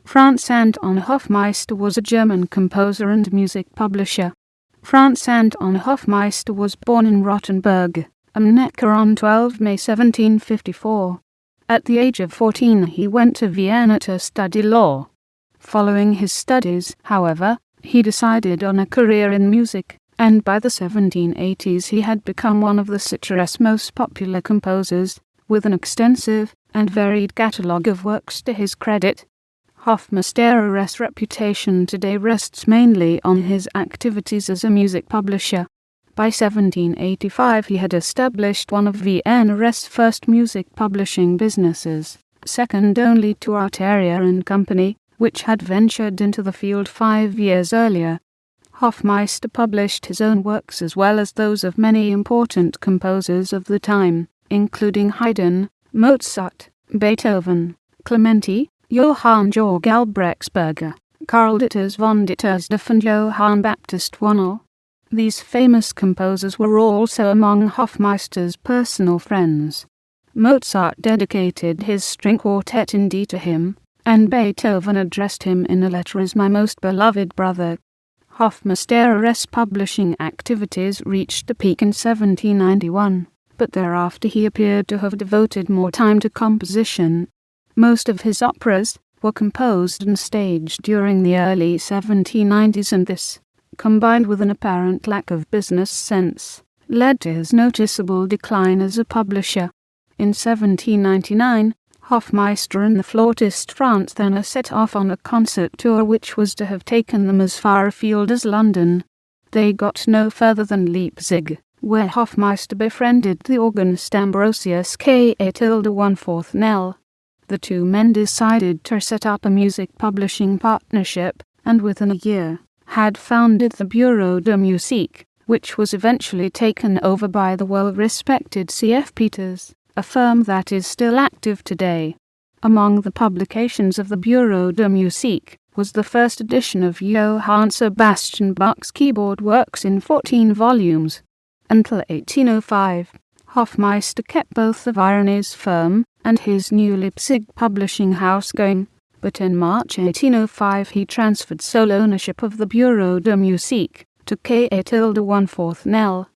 Franz Anton Hoffmeister was a German composer and music publisher. Franz Anton Hoffmeister was born in Rottenburg, am Neckar on 12 May 1754. At the age of 14 he went to Vienna to study law. Following his studies, however, he decided on a career in music, and by the 1780s he had become one of the city's most popular composers, with an extensive and varied catalogue of works to his credit. Hoffmeister's reputation today rests mainly on his activities as a music publisher. By 1785 he had established one of Vienna's first music publishing businesses, second only to Artaria Co, which had ventured into the field 5 years earlier. Hoffmeister published his own works as well as those of many important composers of the time, including Haydn, Mozart, Beethoven, Clementi, Johann Georg Albrechtsberger, Karl Ditters von Dittersdorf and Johann Baptist Wanhal. These famous composers were also among Hoffmeister's personal friends. Mozart dedicated his String Quartet in D to him, and Beethoven addressed him in a letter as "my most beloved brother." Hoffmeister's publishing activities reached a peak in 1791, but thereafter he appeared to have devoted more time to composition. Most of his operas were composed and staged during the early 1790s, and this, combined with an apparent lack of business sense, led to his noticeable decline as a publisher. In 1799, Hoffmeister and the flautist Franz Anton set off on a concert tour which was to have taken them as far afield as London. They got no further than Leipzig, where Hoffmeister befriended the organist Ambrosius K.A.14Nell. The two men decided to set up a music publishing partnership, and within a year had founded the Bureau de Musique, which was eventually taken over by the well-respected C.F. Peters, a firm that is still active today. Among the publications of the Bureau de Musique was the first edition of Johann Sebastian Bach's keyboard works in 14 volumes. Until 1805, Hoffmeister kept both the Viennese firm and his new Leipzig publishing house going, but in March 1805 he transferred sole ownership of the Bureau de Musique to K.A.14Nell.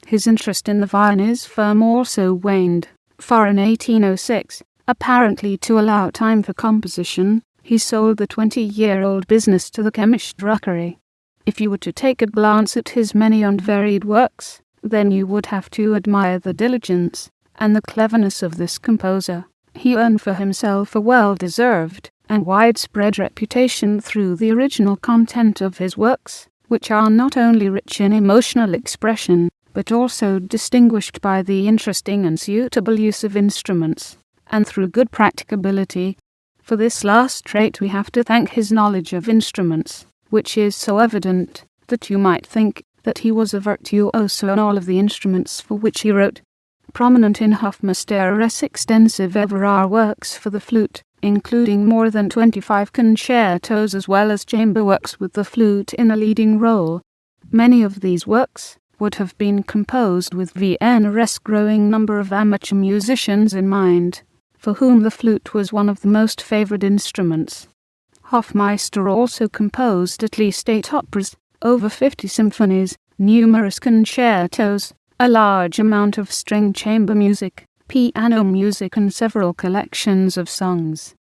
His interest in the Viennese firm also waned, for in 1806, apparently to allow time for composition, he sold the 20-year-old business to the chemist Druckery. If you were to take a glance at his many and varied works, then you would have to admire the diligence and the cleverness of this composer. He earned for himself a well-deserved and widespread reputation through the original content of his works, which are not only rich in emotional expression, but also distinguished by the interesting and suitable use of instruments, and through good practicability. For this last trait we have to thank his knowledge of instruments, which is so evident that you might think that he was a virtuoso on all of the instruments for which he wrote. Prominent in Hoffmeister's extensive ever are works for the flute, including more than 25 concertos as well as chamber works with the flute in a leading role. Many of these works would have been composed with Vienna's growing number of amateur musicians in mind, for whom the flute was one of the most favoured instruments. Hoffmeister also composed at least 8 operas, over 50 symphonies, numerous concertos, a large amount of string chamber music, piano music and several collections of songs.